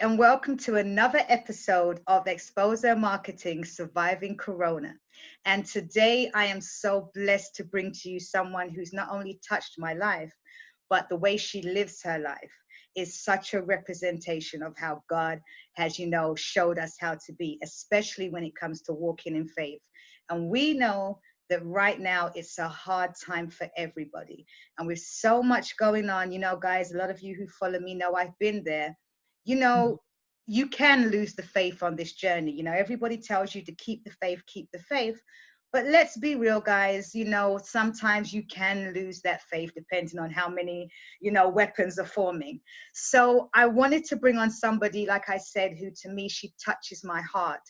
and welcome to another episode of Xpose-Her Marketing Surviving Corona. And today I am so blessed to bring to you someone who's not only touched my life, but the way she lives her life is such a representation of how God has, showed us how to be, especially when it comes to walking in faith. And we know that right now it's a hard time for everybody. And with so much going on, guys, a lot of you who follow me know I've been there. You can lose the faith on this journey. Everybody tells you to keep the faith, keep the faith. But let's be real, guys. Sometimes you can lose that faith depending on how many, weapons are forming. So I wanted to bring on somebody, like I said, who to me, she touches my heart.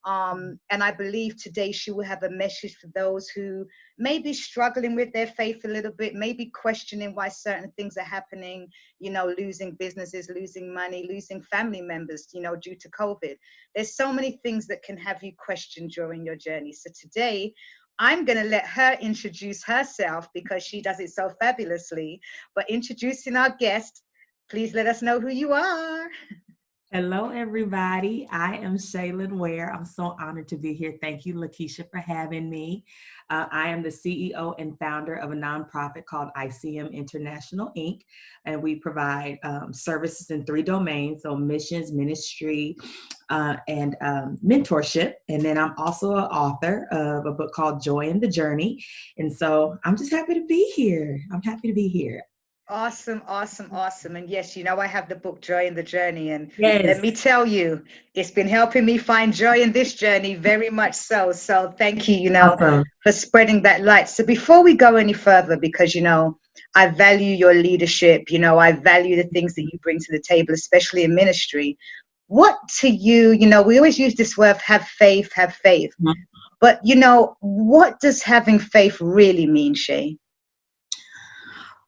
And I believe today she will have a message for those who may be struggling with their faith a little bit, maybe questioning why certain things are happening, losing businesses, losing money, losing family members, due to COVID. There's so many things that can have you question during your journey. So today, I'm going to let her introduce herself because she does it so fabulously. But introducing our guest, please let us know who you are. Hello, everybody. I am Shay Ware. I'm so honored to be here. Thank you, Lakeisha, for having me. I am the CEO and founder of a nonprofit called ICM International, Inc., and we provide services in 3 domains, so missions, ministry, and mentorship. And then I'm also an author of a book called Joy in the Journey. And so I'm just happy to be here. Awesome. And yes, I have the book Joy in the Journey. And Yes. Let me tell you, it's been helping me find joy in this journey, very much so. So thank you, Awesome. for spreading that light. So before we go any further, because, I value your leadership, I value the things that you bring to the table, especially in ministry. What to you, we always use this word, have faith. Mm-hmm. But, what does having faith really mean, Shay?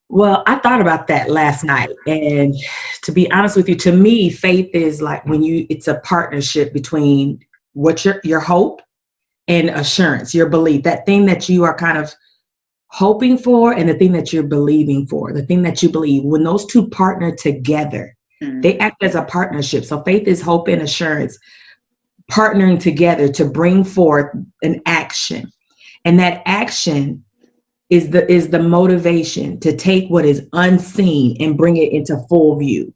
Well, I thought about that last night. And to be honest with you, to me, faith is like it's a partnership between what your hope and assurance, your belief, that thing that you are kind of hoping for and the thing that you're believing for, the thing that you believe. When those two partner together, they act as a partnership. So faith is hope and assurance partnering together to bring forth an action. And that action is the motivation to take what is unseen and bring it into full view.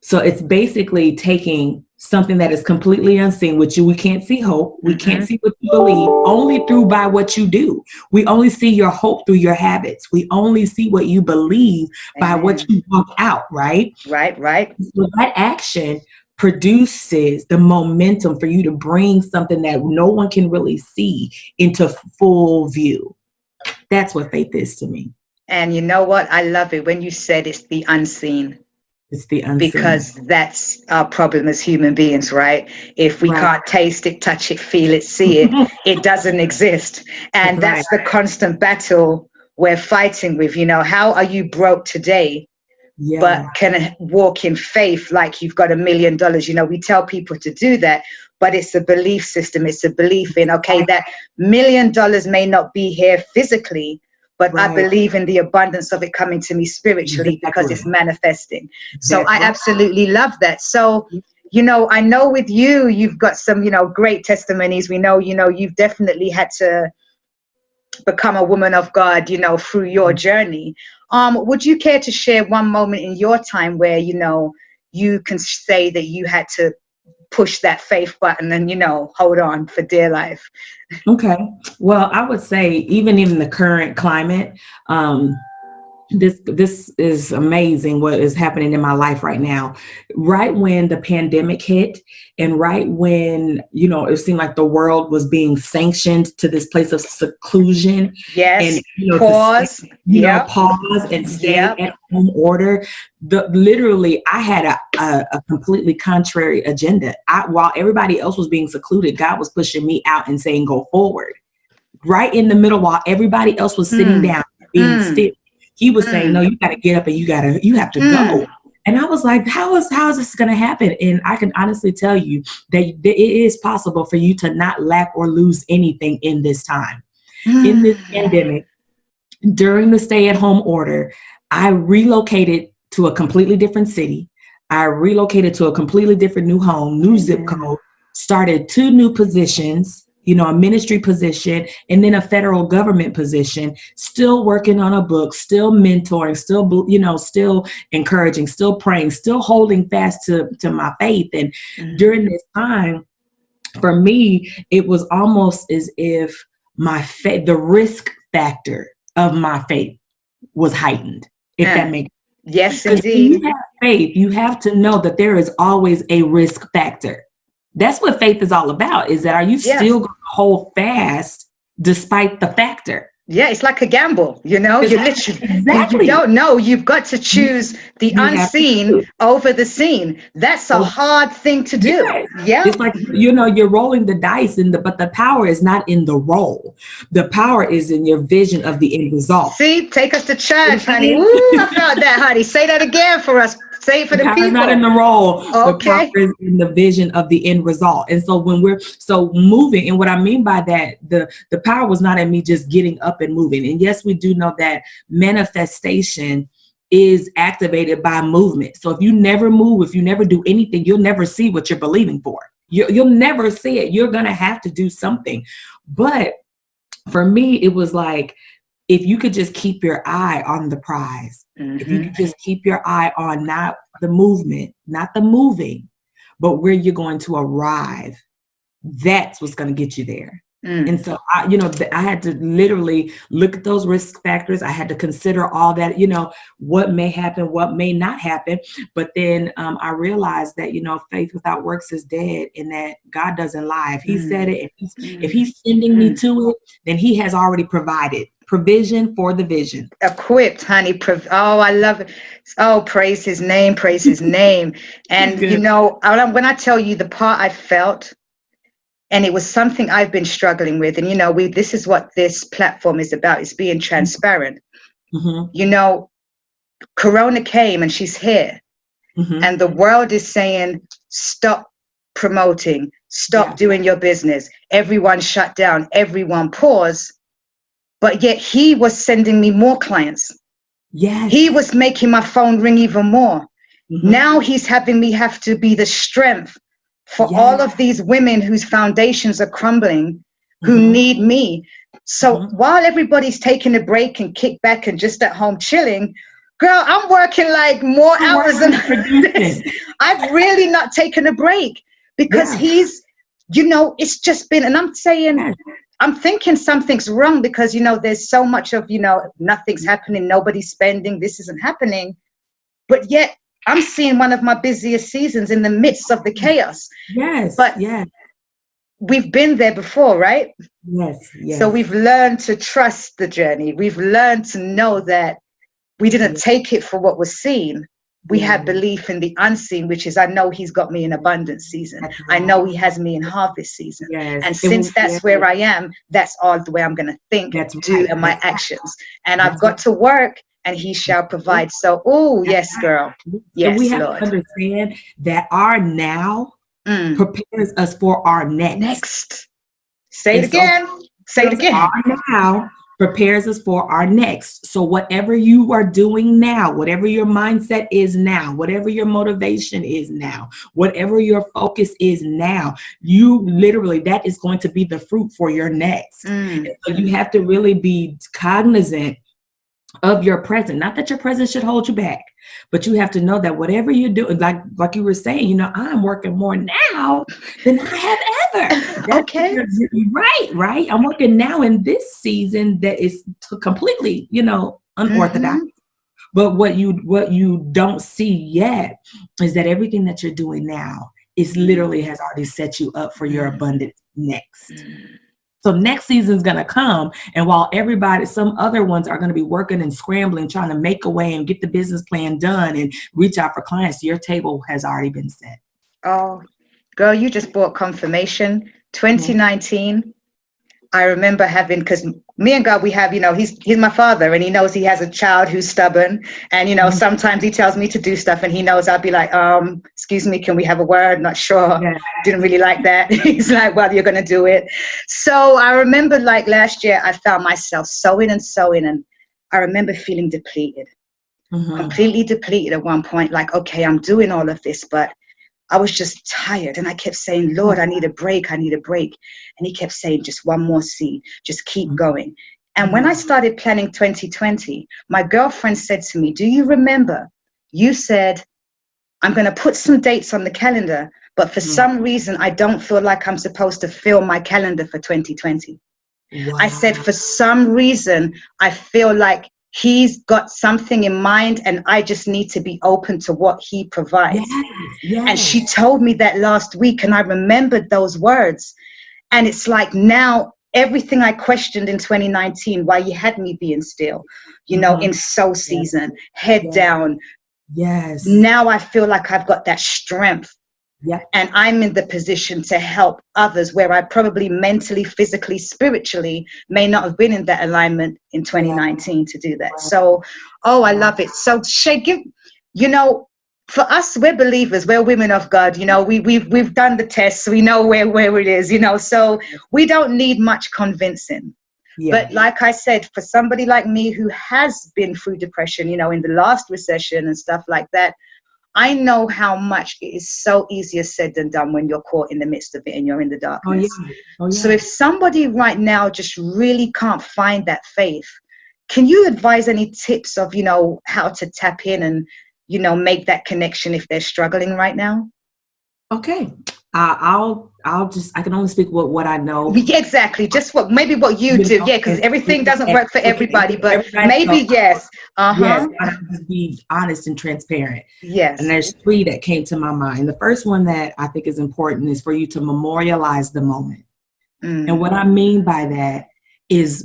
So it's basically taking something that is completely unseen, which we can't see hope. We can't see what you believe, only through by what you do. We only see your hope through your habits. We only see what you believe by what you walk out, right? Right. So that action produces the momentum for you to bring something that no one can really see into full view. That's what faith is to me. And you know what? I love it when you said it's the unseen. It's the unseen. Because that's our problem as human beings, right? If we can't taste it, touch it, feel it, see it, it doesn't exist. And that's the constant battle we're fighting with. How are you broke today, but can walk in faith like you've got $1 million? We tell people to do that, but it's a belief system. It's a belief in, okay, that $1 million may not be here physically, but I believe in the abundance of it coming to me spiritually because it's manifesting. So I absolutely love that. So, I know with you, you've got some, great testimonies. We know, you've definitely had to become a woman of God, through your journey. Would you care to share one moment in your time where, you can say that you had to push that faith button and, hold on for dear life? Okay. Well, I would say even in the current climate, this is amazing what is happening in my life right now. Right when the pandemic hit and right when, it seemed like the world was being sanctioned to this place of seclusion. Yes. And, pause. Pause and stay at home order. Literally, I had a completely contrary agenda. While everybody else was being secluded, God was pushing me out and saying, go forward. Right in the middle, while everybody else was sitting down, being still. He was saying, no, you got to get up and you have to go. And I was like, how is this going to happen? And I can honestly tell you that it is possible for you to not lack or lose anything in this time. In this pandemic, during the stay-at-home order, I relocated to a completely different city. I relocated to a completely different new home, new zip code, started 2 new positions, a ministry position and then a federal government position, still working on a book, still mentoring, still encouraging, still praying, still holding fast to my faith. And during this time, for me, it was almost as if the risk factor of my faith was heightened, if that makes sense. Yes, Because when indeed. you have faith, you have to know that there is always a risk factor. That's what faith is all about, is that are you still going to hold fast despite the factor? Yeah, it's like a gamble, you literally, you Exactly. don't know. You've got to choose the You have to unseen choose. over the seen. That's a hard thing to do. Yes. Yeah. It's like, you're rolling the dice but the power is not in the roll. The power is in your vision of the end result. See, take us to church, honey. Woo, I felt that, honey. Say that again for us. Say it for the power is people. not in the role. The power Okay. is in the vision of the end result. And so when we're moving, and what I mean by that, the power was not in me just getting up and moving. And yes, we do know that manifestation is activated by movement. So if you never move, if you never do anything, you'll never see what you're believing for. You'll never see it. You're going to have to do something. But for me, it was like, if you could just keep your eye on the prize, if you could just keep your eye on not the movement, not the moving, but where you're going to arrive, that's what's going to get you there. And so, I had to literally look at those risk factors. I had to consider all that, what may happen, what may not happen. But then I realized that, faith without works is dead, and that God doesn't lie. If he said it, if he's sending me to it, then he has already provided provision for the vision. Equipped, honey. Oh, I love it. Oh, praise his name, praise his name. And, when I tell you the part I felt, and it was something I've been struggling with. And, this is what this platform is about. It's being transparent. Corona came and she's here. And the world is saying, stop promoting, stop doing your business. Everyone shut down, everyone pause. But yet he was sending me more clients. Yes. He was making my phone ring even more. Now he's having me have to be the strength for all of these women whose foundations are crumbling, who need me. So while everybody's taking a break and kick back and just at home chilling, girl, I'm working like more hours than this. I've really not taken a break because he's, it's just been, and I'm saying, I'm thinking something's wrong because, there's so much of, nothing's happening, nobody's spending, this isn't happening. But yet I'm seeing one of my busiest seasons in the midst of the chaos. Yes. But we've been there before, right? Yes. So we've learned to trust the journey. We've learned to know that we didn't take it for what was seen. We had belief in the unseen, which is, I know he's got me in abundance season. I know he has me in harvest season. And since that's where I am, that's all the way I'm going to think, do, and my actions. And I've got to work, and he shall provide. So, oh, yes, girl. Yes, so we have Lord. to understand that our now prepares us for our next. Say it again. Say it again. Our now prepares us for our next. So whatever you are doing now, whatever your mindset is now, whatever your motivation is now, whatever your focus is now, you literally, that is going to be the fruit for your next. So you have to really be cognizant of your present. Not that your present should hold you back, but you have to know that whatever you're doing, like you were saying, I'm working more now than I have ever. Okay. Right. I'm working now in this season that is completely, unorthodox. But what you don't see yet is that everything that you're doing now is literally has already set you up for your abundant next. So next season's going to come. And while some other ones are going to be working and scrambling, trying to make a way and get the business plan done and reach out for clients, your table has already been set. Oh, girl, you just brought confirmation. 2019, I remember having, because me and God, we have, he's my father, and he knows he has a child who's stubborn. And, sometimes he tells me to do stuff, and he knows I'll be like, excuse me, can we have a word? Not sure. Didn't really like that. He's like, well, you're going to do it. So I remember like last year, I found myself sewing, and I remember feeling depleted. completely depleted at one point. Like, okay, I'm doing all of this, but I was just tired. And I kept saying, Lord, I need a break. I need a break. And he kept saying, just one more seed, just keep going. And when I started planning 2020, my girlfriend said to me, do you remember you said, I'm going to put some dates on the calendar, but for some reason, I don't feel like I'm supposed to fill my calendar for 2020. Wow. I said, for some reason, I feel like he's got something in mind and I just need to be open to what he provides. Yes. And she told me that last week and I remembered those words. And it's like now everything I questioned in 2019, why you had me being still, you know, in soul season, head down. Yes. Now I feel like I've got that strength. Yeah. And I'm in the position to help others where I probably mentally, physically, spiritually may not have been in that alignment in 2019 to do that. So, I love it. So Shay, you know, for us, we're believers, we're women of God, you know, we've done the tests, we know where it is, you know, so we don't need much convincing. Yeah. But like I said, for somebody like me who has been through depression, you know, in the last recession and stuff like that, I know how much it is so easier said than done when you're caught in the midst of it and you're in the darkness. So if somebody right now just really can't find that faith, can you advise any tips of, you know, how to tap in and, you know, make that connection if they're struggling right now? Okay. I can only speak what I know. Yeah, exactly. Just maybe what you do. Yeah, because everything doesn't work for everybody, but maybe, yes. Yes, I have to be honest and transparent. Yes. And there's 3 that came to my mind. The first one that I think is important is for you to memorialize the moment. And what I mean by that is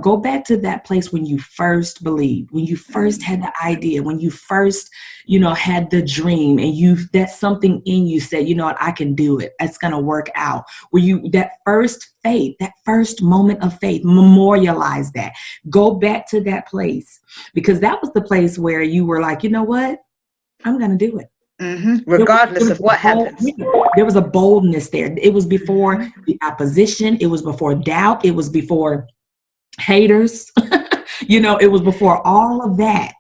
go back to that place when you first believed, when you first had the idea, when you first, you know, had the dream and that's something in you said, you know what, I can do it. It's going to work out. That first faith, that first moment of faith, memorialize that. Go back to that place because that was the place where you were like, you know what, I'm going to do it. Regardless of what happens. There was a boldness there. It was before the opposition. It was before doubt. It was before haters. You know, it was before all of that.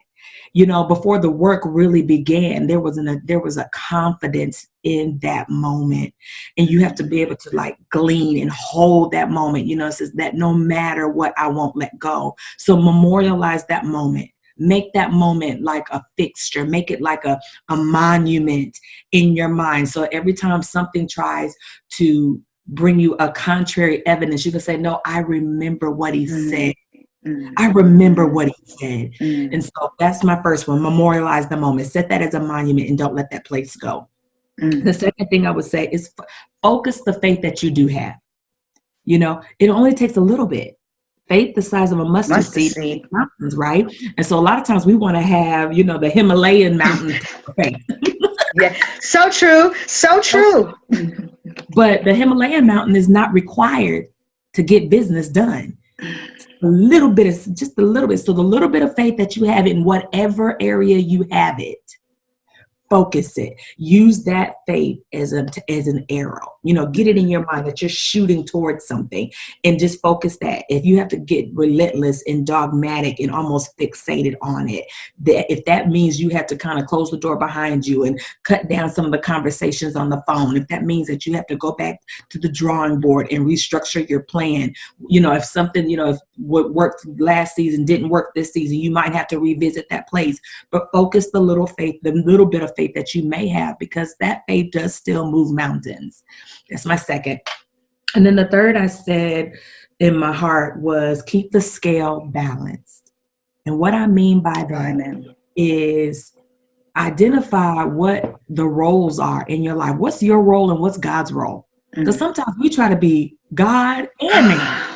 You know, before the work really began, there was a confidence in that moment. And you have to be able to like glean and hold that moment. You know, it says that no matter what, I won't let go. So memorialize that moment. Make that moment like a fixture. Make it like a monument in your mind. So every time something tries to bring you a contrary evidence, you can say, no, I remember what he said. I remember what he said. And so that's my first one. Memorialize the moment. Set that as a monument and don't let that place go. The second thing I would say is focus the faith that you do have. You know, it only takes a little bit. Faith the size of a mustard seed mountains, right? And so a lot of times we want to have, you know, the Himalayan mountain faith. Yeah, so true, so true. But the Himalayan mountain is not required to get business done. A little bit, just a little bit. So the little bit of faith that you have in whatever area you have it, focus it. Use that faith as an arrow. You know, get it in your mind that you're shooting towards something and just focus that. If you have to get relentless and dogmatic and almost fixated on it, if that means you have to kind of close the door behind you and cut down some of the conversations on the phone, if that means that you have to go back to the drawing board and restructure your plan, you know, if something, you know, if what worked last season didn't work this season, you might have to revisit that place. But focus the little bit of faith that you may have, because that faith does still move mountains. That's my second. And then the third I said in my heart was keep the scale balanced. And what I mean by that is identify what the roles are in your life. What's your role and what's God's role? Because sometimes we try to be God and man.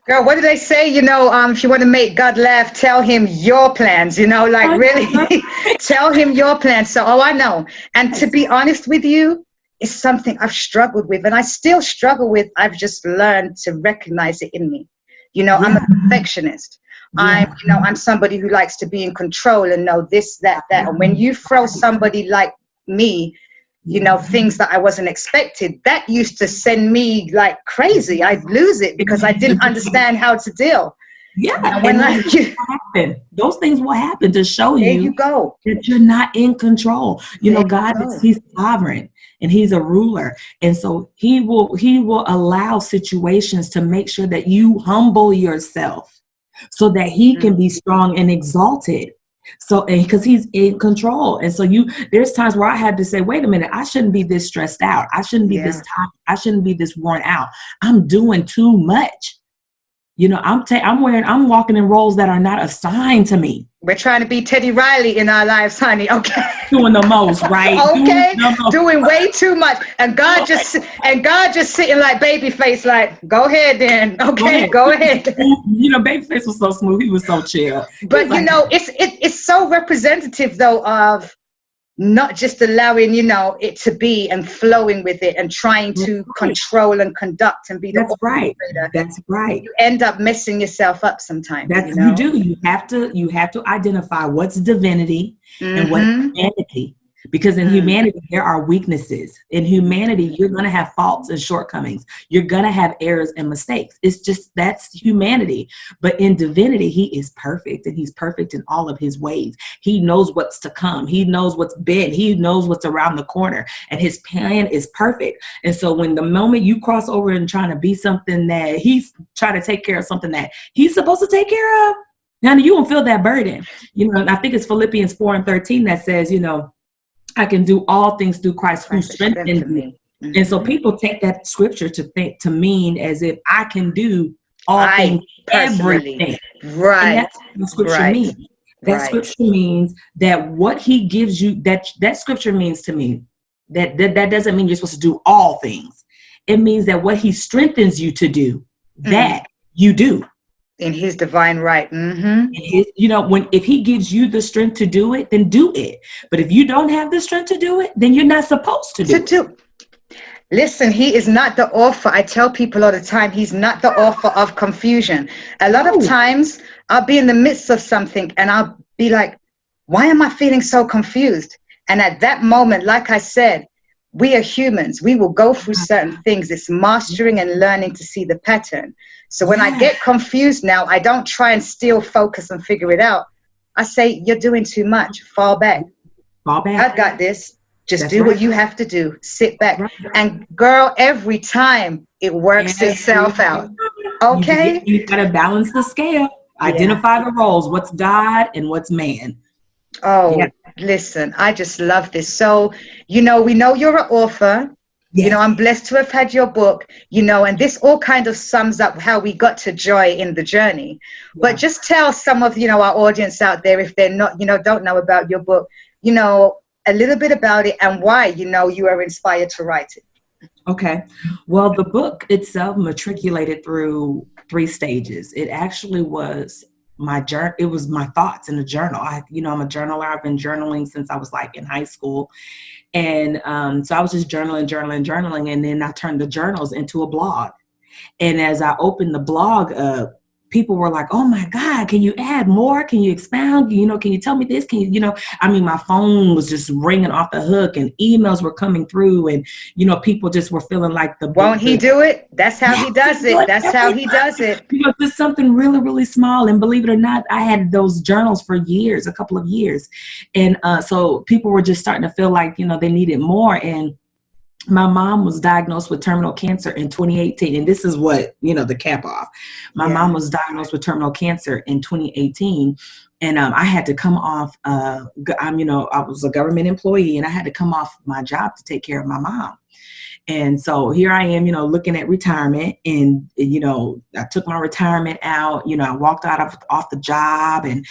Girl, what do they say? You know, if you want to make God laugh, tell him your plans, you know, like really tell him your plans. So, I know. And to be honest with you, it's something I've struggled with and I still struggle with. I've just learned to recognize it in me. You know, I'm a perfectionist. I'm somebody who likes to be in control and know this, that. And when you throw somebody like me, you know, things that I wasn't expected, that used to send me like crazy. I'd lose it because I didn't understand how to deal. Yeah, when and I, those things will happen to show there you you go. that you're not in control. You There know, you God is go. He's sovereign and He's a ruler. And so He will allow situations to make sure that you humble yourself so that He can Mm, be strong and exalted. So, and because He's in control. And so there's times where I had to say, wait a minute, I shouldn't be this stressed out. I shouldn't be this yeah. tired. I shouldn't be this worn out. I'm doing too much. You know, I'm walking in roles that are not assigned to me. We're trying to be Teddy Riley in our lives, honey. Okay. Doing the most, right? Doing Okay. the most. Doing way too much. And God just sitting like baby face, like, go ahead then. Go Okay, ahead. go ahead. You know, Babyface was so smooth. He was so chill. He was But like, it's so representative though of not just allowing, it to be and flowing with it and trying that's to right. control and conduct and be the That's right. orchestrator. That's right. You end up messing yourself up sometimes, That's you do. You have to identify what's divinity and what's Mm-hmm. humanity. Because in Mm. humanity, there are weaknesses. In humanity, you're going to have faults and shortcomings. You're going to have errors and mistakes. It's just that's humanity. But in divinity, He is perfect and He's perfect in all of His ways. He knows what's to come. He knows what's been. He knows what's around the corner and His plan is perfect. And so when the moment you cross over and trying to be something that He's trying to take care of something that He's supposed to take care of, now you won't feel that burden. You know, and I think it's Philippians 4:13 that says, you know, I can do all things through Christ who Christ has strengthens strengthened me. me. And so Mm-hmm. people take that scripture to mean as if I can do all things, I personally, everything. And right, that's what the scripture right, means. That right. scripture means that what He gives you, that scripture means to me, that doesn't mean you're supposed to do all things. It means that what He strengthens you to do, Mm. that you do. In His divine right. Mm-hmm. You know, if He gives you the strength to do it, then do it. But if you don't have the strength to do it, then you're not supposed to To do it. do. Listen, He is not the author. I tell people all the time, He's not the author of confusion. A lot of Oh, times I'll be in the midst of something and I'll be like, why am I feeling so confused? And at that moment, like I said, we are humans. We will go through certain things. It's mastering and learning to see the pattern. So when I yeah. get confused now, I don't try and still focus and figure it out. I say, you're doing too much. Fall back. Fall back. I've got this. Just That's do what right. you have to do. Sit That's back. right. And girl, every time it works itself out. Okay? You got to balance the scale, Yeah. identify the roles, what's God and what's man. Yeah. Oh, listen, I just love this. So, we know you're an author. Yes. I'm blessed to have had your book, and this all kind of sums up how we got to joy in the journey. But Yeah. just tell some of, our audience out there, if they're not, don't know about your book, a little bit about it and why, you are inspired to write it. Okay. Well, the book itself matriculated through 3 stages. It actually was my journal. It was my thoughts in a journal. I'm a journaler. I've been journaling since I was like in high school. And so I was just journaling. And then I turned the journals into a blog. And as I opened the blog up, people were like, oh my God, can you add more? Can you expound? Can you tell me this? My phone was just ringing off the hook and emails were coming through and, people just were feeling like the book. Won't He do it? That's how He does Do it. it That's how every He time. does it. Just something really, really small. And believe it or not, I had those journals for years, a couple of years. And so people were just starting to feel like, they needed more. And my mom was diagnosed with terminal cancer in 2018. And this is what, the cap off. My Yeah. mom was diagnosed with terminal cancer in 2018. And I had to come off, I was a government employee and I had to come off my job to take care of my mom. And so here I am, looking at retirement and, I took my retirement out, I walked out off the job and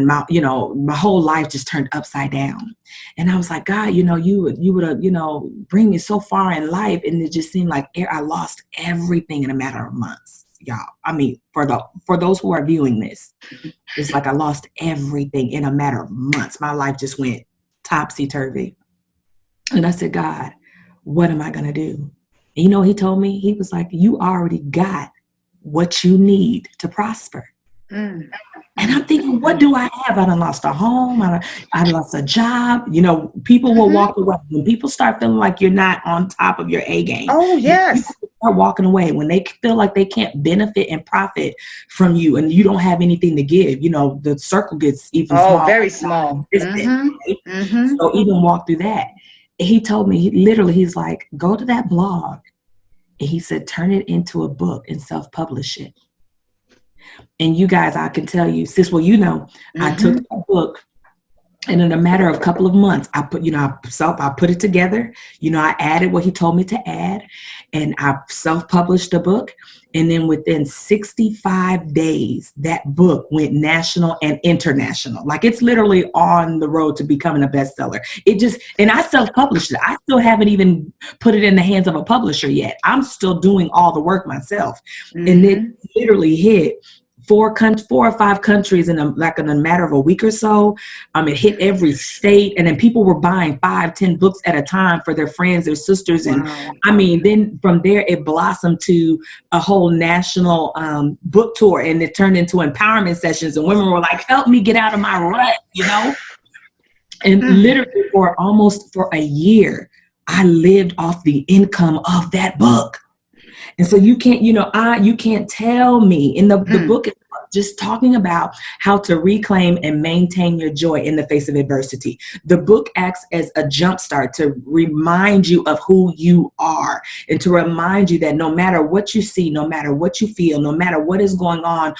my whole life just turned upside down. And I was like, God, you would bring me so far in life. And it just seemed like I lost everything in a matter of months, y'all. I mean, for those who are viewing this, it's like I lost everything in a matter of months. My life just went topsy-turvy. And I said, God, what am I going to do? And he told me, he was like, you already got what you need to prosper. Mm. And I'm thinking, what do I have? I done lost a home. I lost a job. People will walk away. When people start feeling like you're not on top of your A game. Oh, yes. start walking away, when they feel like they can't benefit and profit from you and you don't have anything to give, the circle gets even Oh, smaller. very small. Distant, Mm-hmm. right? Mm-hmm. So even walk through that. He told me, he's like, go to that blog. And he said, turn it into a book and self-publish it. And you guys, I can tell you, sis, I took that book, and in a matter of a couple of months, I put it together. I added what he told me to add, and I self-published the book. And then within 65 days, that book went national and international. Like, it's literally on the road to becoming a bestseller. And I self-published it. I still haven't even put it in the hands of a publisher yet. I'm still doing all the work myself. And it literally hit 4 or 5 countries in a matter of a week or so. It hit every state, and then people were buying 5-10 books at a time for their friends, their sisters. Wow. And then from there it blossomed to a whole national book tour, and it turned into empowerment sessions, and women were like, help me get out of my rut, and literally for a year, I lived off the income of that book. And so you can't, you can't tell me in the book is just talking about how to reclaim and maintain your joy in the face of adversity. The book acts as a jumpstart to remind you of who you are, and to remind you that no matter what you see, no matter what you feel, no matter what is going on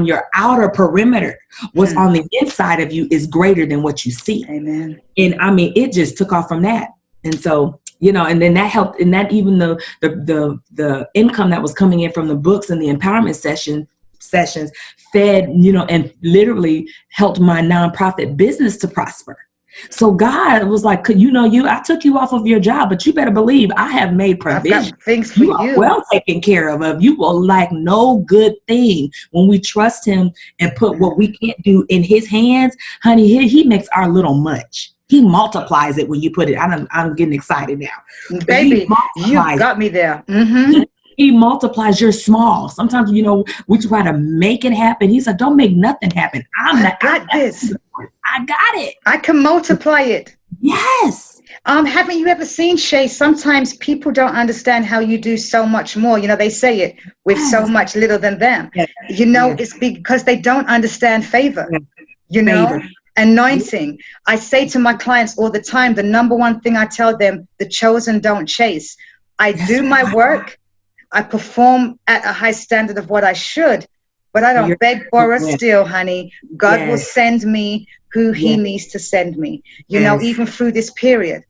your outer perimeter, what's on the inside of you is greater than what you see. Amen. And it just took off from that. And so, and then that helped, and that even the income that was coming in from the books and the empowerment sessions fed, and literally helped my nonprofit business to prosper. So God was like, I took you off of your job, but you better believe I have made provision. I've got things for you are well taken care of. You will lack no good thing when we trust him and put what we can't do in his hands. Honey, he makes our little much. He multiplies it when you put it. I'm getting excited now. Baby, you got me there. He multiplies your small. Sometimes, we try to make it happen. He said, don't make nothing happen. I got this. I got it. I can multiply it. Yes. Haven't you ever seen, Shay? Sometimes people don't understand how you do so much more. They say it with so much little than them. Yes. It's because they don't understand favor. Favor. Anointing. I say to my clients all the time, the number one thing I tell them, the chosen don't chase. I do my work. I perform at a high standard of what I should, but I don't beg for a steal, honey. God will send me who he needs to send me. Even through this period,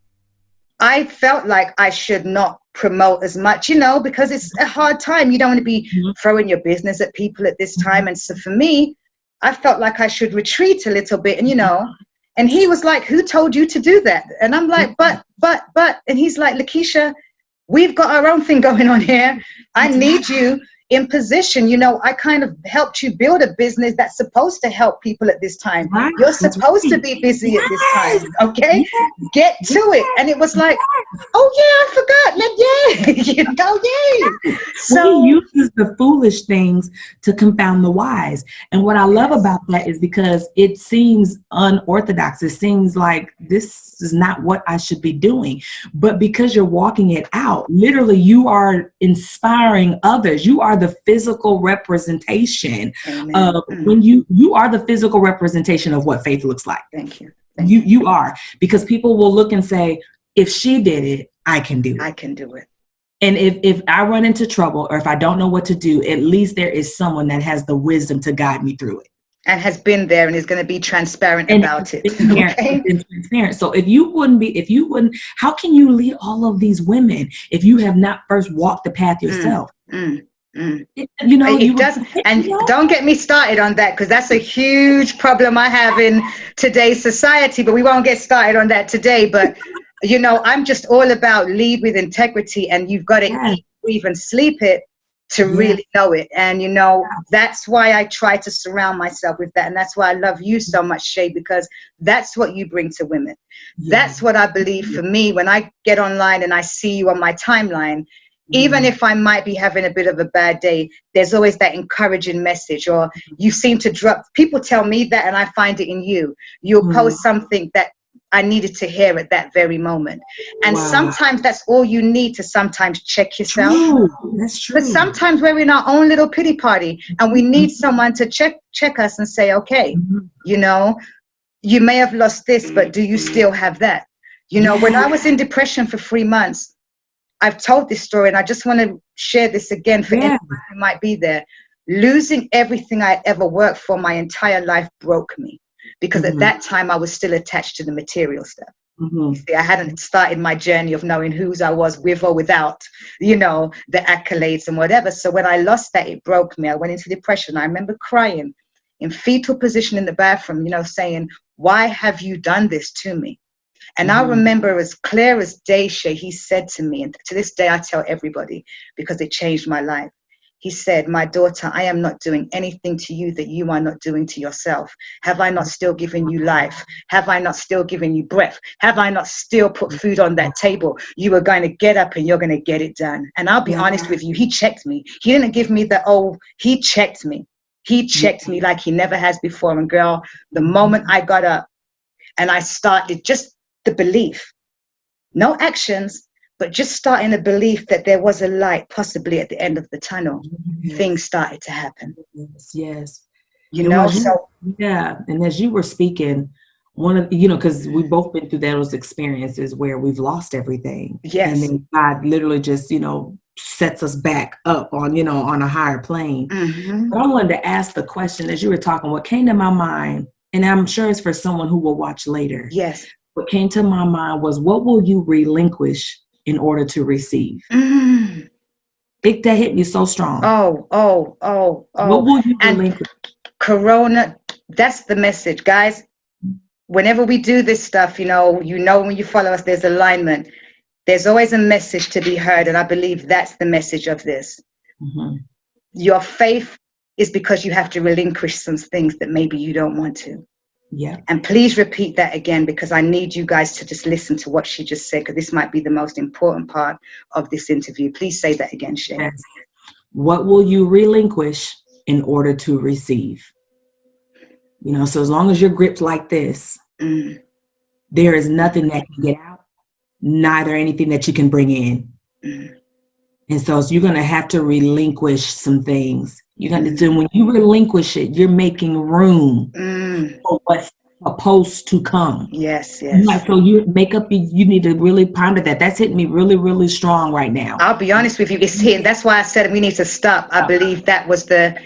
I felt like I should not promote as much, because it's a hard time. You don't want to be throwing your business at people at this time. And so for me, I felt like I should retreat a little bit, and he was like, who told you to do that? And I'm like, but, and he's like, Lakeisha, we've got our own thing going on here. I need you in position. I kind of helped you build a business that's supposed to help people at this time. Right. You're supposed to be busy at this time. Okay. Yes. Get to it. And it was like, oh yeah, I forgot. Yay. So he uses the foolish things to confound the wise. And what I love about that is because it seems unorthodox. It seems like this is not what I should be doing. But because you're walking it out, literally you are inspiring others. You are the physical representation of when you are the physical representation of what faith looks like. Thank you. You are, because people will look and say, if she did it, I can do it. I can do it. And if I run into trouble or if I don't know what to do, at least there is someone that has the wisdom to guide me through it. And has been there and is going to be transparent about it. Okay? Transparent. So if you wouldn't, how can you lead all of these women if you have not first walked the path yourself? It does, and don't get me started on that, because that's a huge problem I have in today's society, but we won't get started on that today. But I'm just all about lead with integrity, and you've got to eat, breathe, and sleep it to really know it. And that's why I try to surround myself with that, and that's why I love you so much, Shay, because that's what you bring to women. That's what I believe. For me, when I get online and I see you on my timeline, even if I might be having a bit of a bad day, there's always that encouraging message, or you seem to drop. People tell me that, and I find it in you. You'll post something that I needed to hear at that very moment. And Wow. sometimes that's all you need to sometimes check yourself. True. That's But true. sometimes we're in our own little pity party and we need someone to check us and say, okay, Mhm. you know, you may have lost this, but do you still have that? You know, when Yeah. I was in depression for 3 months, I've told this story and I just want to share this again for Yeah. anyone who might be there. Losing everything I ever worked for my entire life broke me, because at Mhm. that time I was still attached to the material stuff. You Mhm. see, I hadn't started my journey of knowing whose I was with or without, you know, the accolades and whatever. So when I lost that, it broke me. I went into depression. I remember crying in fetal position in the bathroom, you know, saying, why have you done this to me? And I Mhm. remember as clear as day, Shay, he said to me, and to this day I tell everybody because it changed my life. He said, my daughter, I am not doing anything to you that you are not doing to yourself. Have I not still given you life? Have I not still given you breath? Have I not still put food on that table? You are going to get up and you're going to get it done. And I'll be Yeah. honest with you, he checked me. He didn't give me the, oh, he checked me. He Yeah. checked me like he never has before. And girl, the moment I got up and I started just the belief, no actions, but just starting a belief that there was a light possibly at the end of the tunnel, things Yes. started to happen, Yes. Yes. you And know? was you, So, yeah, and as you were speaking, one of, you know, because we both been through those experiences where we've lost everything, and yes. then God literally just, you know, sets us back up on, you know, on a higher plane. Mm-hmm. But I wanted to ask the question as you were talking, what came to my mind, and I'm sure it's for someone who will watch later. Yes. What came to my mind was, what will you relinquish in order to receive? Mm. That hit me so strong. Oh, oh, oh, What oh. will you And relinquish? Corona, that's the message, guys. Whenever we do this stuff, you know, when you follow us, there's alignment. There's always a message to be heard. And I believe that's the message of this. Mhm. Your faith is because you have to relinquish some things that maybe you don't want to. Yeah. And please repeat that again, because I need you guys to just listen to what she just said, because this might be the most important part of this interview. Please say that again, Shay. Yes. What will you relinquish in order to receive? You know, so as long as you're gripped like this, Mm, there is nothing that can get out, neither anything that you can bring in. mm, And so you're going to have to relinquish some things. You're going to mm, do, when you relinquish it, you're making room mm. for what's supposed to come. Yes, Right. yes. So you make up, you need to really ponder that. That's hitting me really, really strong right now. I'll be honest with you, it's here. That's why I said we need to stop. I believe that was the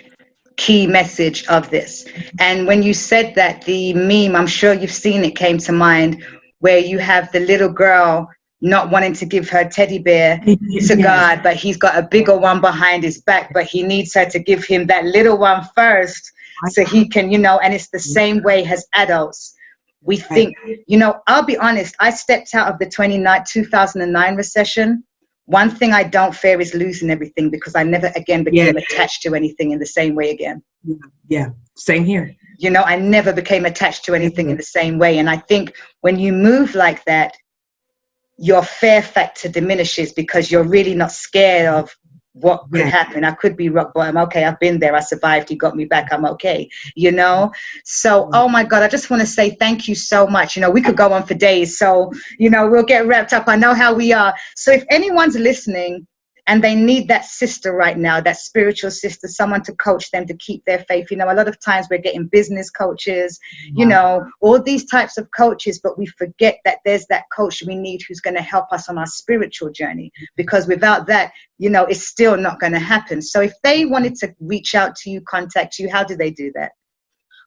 key message of this. And when you said that, the meme, I'm sure you've seen it, came to mind, where you have the little girl not wanting to give her teddy bear to Yes. God, but he's got a bigger one behind his back, but he needs her to give him that little one first so he can, and it's the same way as adults. We Right. think, I'll be honest, I stepped out of the 2009 recession. One thing I don't fear is losing everything, because I never again Yeah. became attached to anything in the same way again. Yeah. Same here. I never became attached to anything in the same way. And I think when you move like that, your fear factor diminishes, because you're really not scared of what could Yeah. happen. I could be rock bottom. Okay, I've been there. I survived. He got me back. I'm okay. So, oh my God, I just want to say thank you so much. We could go on for days. So, we'll get wrapped up. I know how we are. So if anyone's listening and they need that sister right now, that spiritual sister, someone to coach them to keep their faith. A lot of times we're getting business coaches, all these types of coaches, but we forget that there's that coach we need who's going to help us on our spiritual journey, because without that, it's still not going to happen. So if they wanted to reach out to you, contact you, how do they do that?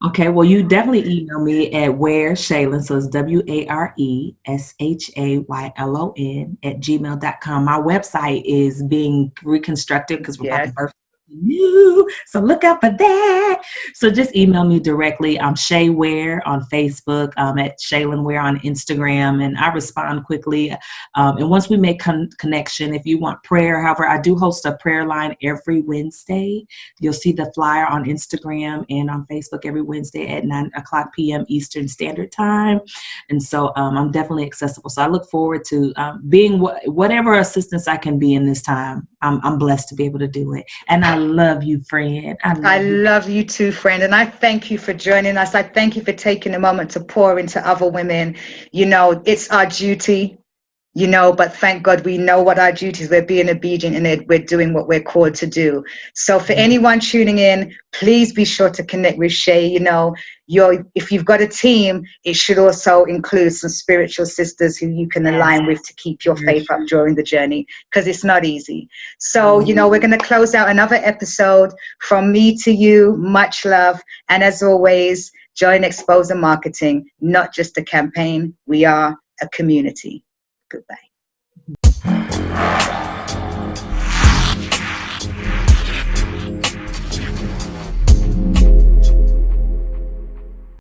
Okay, well, you definitely email me at Ware Shaylin, so it's WareShaylon at gmail.com. My website is being reconstructed because we're about to Yes. birth new, so look out for that. So just email me directly. I'm Shay Ware on Facebook, at Shaylin Ware on Instagram, and I respond quickly. And once we make connection, if you want prayer, however, I do host a prayer line every Wednesday. You'll see the flyer on Instagram and on Facebook every Wednesday at 9:00 p.m. Eastern Standard Time. And so I'm definitely accessible. So I look forward to being whatever assistance I can be in this time. I'm blessed to be able to do it. And I I love you, friend. I love you too, friend. And I thank you for joining us. I thank you for taking a moment to pour into other women. You know, it's our duty, you know, but thank God we know what our duties. We're being obedient and we're doing what we're called to do. So for anyone tuning in, please be sure to connect with Shay. You know, if you've got a team, it should also include some spiritual sisters who you can align with to keep your faith up during the journey, because it's not easy. So, you know, we're going to close out another episode. From me to you, much love. And as always, join Xpose-Her Marketing, not just a campaign. We are a community. Goodbye.